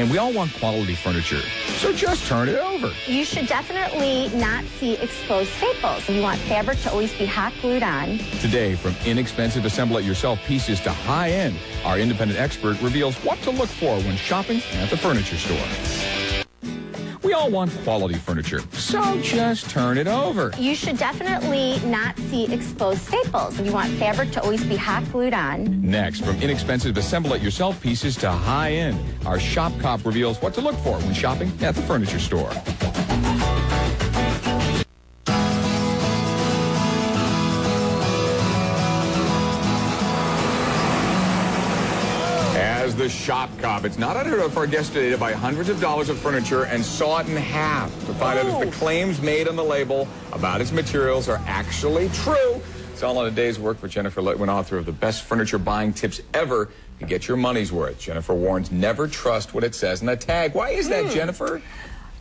And we all want quality furniture, so just turn it over. You should definitely not see exposed staples. You want fabric to always be hot glued on. Today, from inexpensive assemble-it-yourself pieces to high-end, our independent expert reveals what to look for when shopping at the furniture store. We all want quality furniture, so just turn it over. You should definitely not see exposed staples. You want fabric to always be hot glued on. Next, from inexpensive assemble-it-yourself pieces to high-end, our Shop Cop reveals what to look for when shopping at the furniture store. As the Shop Cop, it's not unheard of for our guest today to buy hundreds of dollars of furniture and saw it in half to find out if the claims made on the label about its materials are actually true. It's all in a day's work for Jennifer Litwin, author of the best furniture buying tips ever to get your money's worth. Jennifer warns, never trust what it says in the tag. Why is that, Jennifer?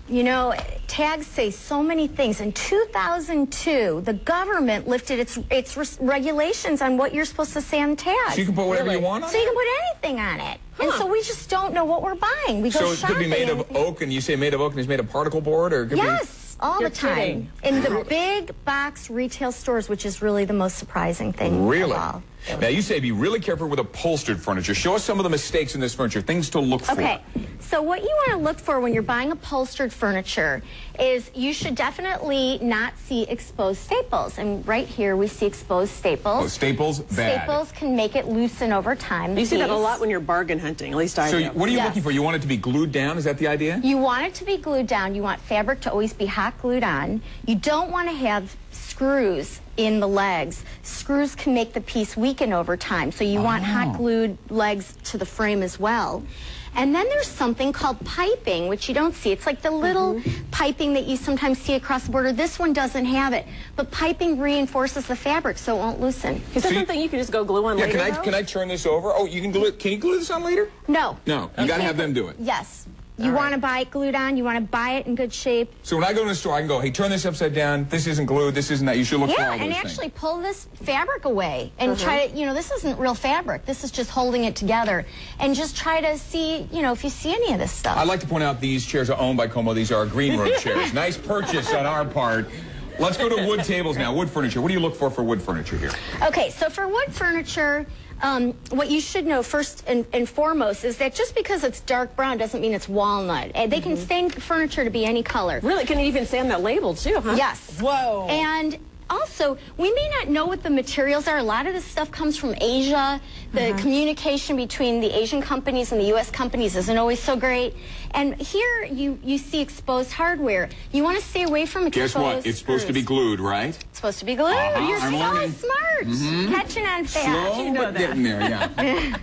You know, tags say so many things. In 2002, the government lifted its regulations on what you're supposed to say on tags. So you can put whatever you want on it? So you can put anything on it. And so we just don't know what we're buying. We go shopping. So it could be made of oak, and you say made of oak, and it's made of particle board? Or it could yes, all the time. In the big box retail stores, which is really the most surprising thing Really? of all. Now, you say be really careful with upholstered furniture. Show us some of the mistakes in this furniture, things to look for. Okay, so what you want to look for when you're buying upholstered furniture is you should definitely not see exposed staples. And right here we see exposed staples. Oh, staples, bad. Staples can make it loosen over time. You see that a lot when you're bargain hunting, at least I do. So what are you looking for? You want it to be glued down? Is that the idea? You want it to be glued down. You want fabric to always be hot glued on. You don't want to have screws in the legs. Screws can make the piece weaken over time, so you want hot glued legs to the frame as well. And then there's something called piping, which you don't see. It's like the little piping that you sometimes see across the border. This one doesn't have it, but piping reinforces the fabric so it won't loosen. Is that something you can just go glue on later? Can I turn this over? Oh, you can glue it. Can you glue this on later? No. No, you got to have them do it. Yes. You want to buy it glued on. You want to buy it in good shape. So when I go to the store, I can go, hey, turn this upside down. This isn't glued. This isn't that. You should look for all those and things. actually pull this fabric away and try to, this isn't real fabric. This is just holding it together. And just try to see, if you see any of this stuff. I'd like to point out these chairs are owned by Como. These are green room chairs. Nice purchase on our part. Let's go to wood tables now. Wood furniture. What do you look for wood furniture here? Okay, so for wood furniture, what you should know first and foremost is that just because it's dark brown doesn't mean it's walnut. They can stain furniture to be any color. Really? Can it even say on that label, too, huh? Yes. Whoa. And also, we may not know what the materials are. A lot of this stuff comes from Asia. The communication between the Asian companies and the U.S. companies isn't always so great. And here you see exposed hardware. You want to stay away from exposed. Guess what? It's supposed to be glued, right? It's supposed to be glued. You're so smart. Catching on fast. Slow, but getting there, yeah.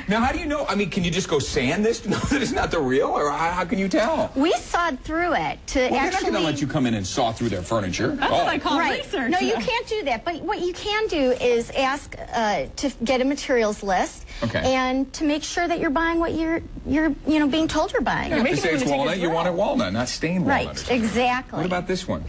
Now, how do you know? I mean, can you just go sand this to know that it's not the real, or how can you tell? We sawed through it to Well, they're not actually. going to let you come in and saw through their furniture. That's what I call research. No, you can't do that. But what you can do is ask to get a materials list, and to make sure that you're buying what you're being told you're buying. Yeah, if they say it's walnut, you want it walnut, not stained walnut. Right, exactly. What about this one?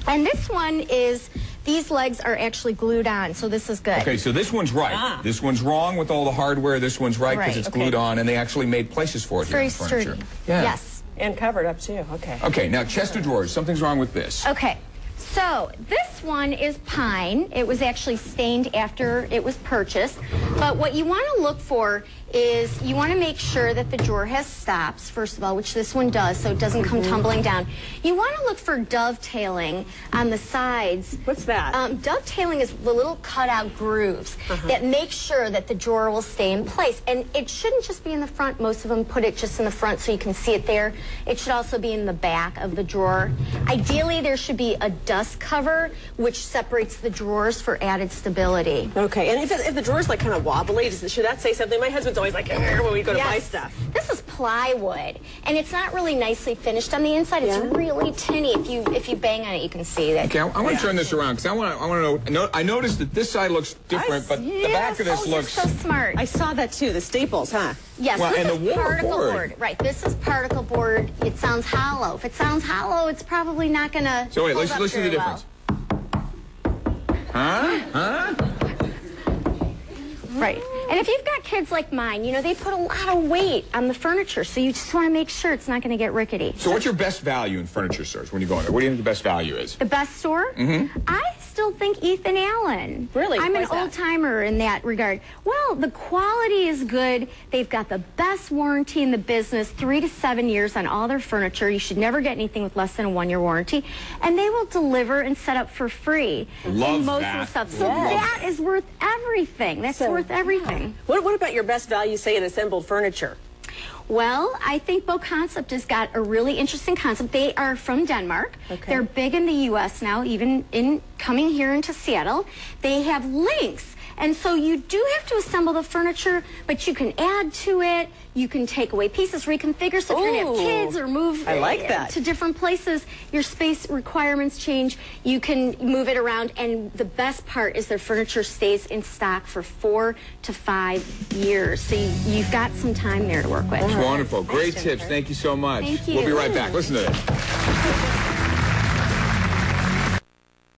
And this one is. These legs are actually glued on, so this is good. Okay, so this one's right. This one's wrong with all the hardware. This one's right because it's glued on, and they actually made places for it here in the furniture. Very sturdy. Yeah. Yes. And covered up, too. Okay. Okay, now chest of drawers. Something's wrong with this. Okay. So this one is pine. It was actually stained after it was purchased. But what you want to look for is you want to make sure that the drawer has stops, first of all, which this one does, so it doesn't come tumbling down. You want to look for dovetailing on the sides. What's that? Dovetailing is the little cutout grooves that make sure that the drawer will stay in place. And it shouldn't just be in the front. Most of them put it just in the front so you can see it there. It should also be in the back of the drawer. Ideally, there should be a dust cover, which separates the drawers for added stability. Okay, and if the drawer's like kind of wobbly, should that say something? My husband's always like, when we go to buy stuff. This is plywood, and it's not really nicely finished on the inside. It's really tinny. If you bang on it, you can see that. Okay, I want to turn this around because I want to know. I noticed that this side looks different, but the back of this looks. You're so smart. I saw that too. The staples, huh? Yes, well, this and is the particle board. Right, this is particle board. It sounds hollow. If it sounds hollow, it's probably not going to. So wait, let's listen to the difference. Huh? Right. And if you've got kids like mine, you know, they put a lot of weight on the furniture, so you just want to make sure it's not going to get rickety. So what's your best value in furniture stores when you go in there? What do you think the best value is? The best store? I still think Ethan Allen. Really? I'm Why an is that? old-timer in that regard. Well, the quality is good. They've got the best warranty in the business, 3 to 7 years on all their furniture. You should never get anything with less than a 1-year warranty. And they will deliver and set up for free. Love most that. of the stuff. So Love that is worth everything. That's worth everything. What about your best value, say, in assembled furniture? Well, I think Bo Concept has got a really interesting concept. They are from Denmark. Okay. They're big in the U.S. now, even in coming here into Seattle. They have links. And so you do have to assemble the furniture, but you can add to it. You can take away pieces, reconfigure. So if you're going to have kids or move I like that. to different places, your space requirements change. You can move it around. And the best part is their furniture stays in stock for 4 to 5 years. So you've got some time there to work with. It's wonderful. Great tips. Thank you so much. Thank you. We'll be right back. Listen to this.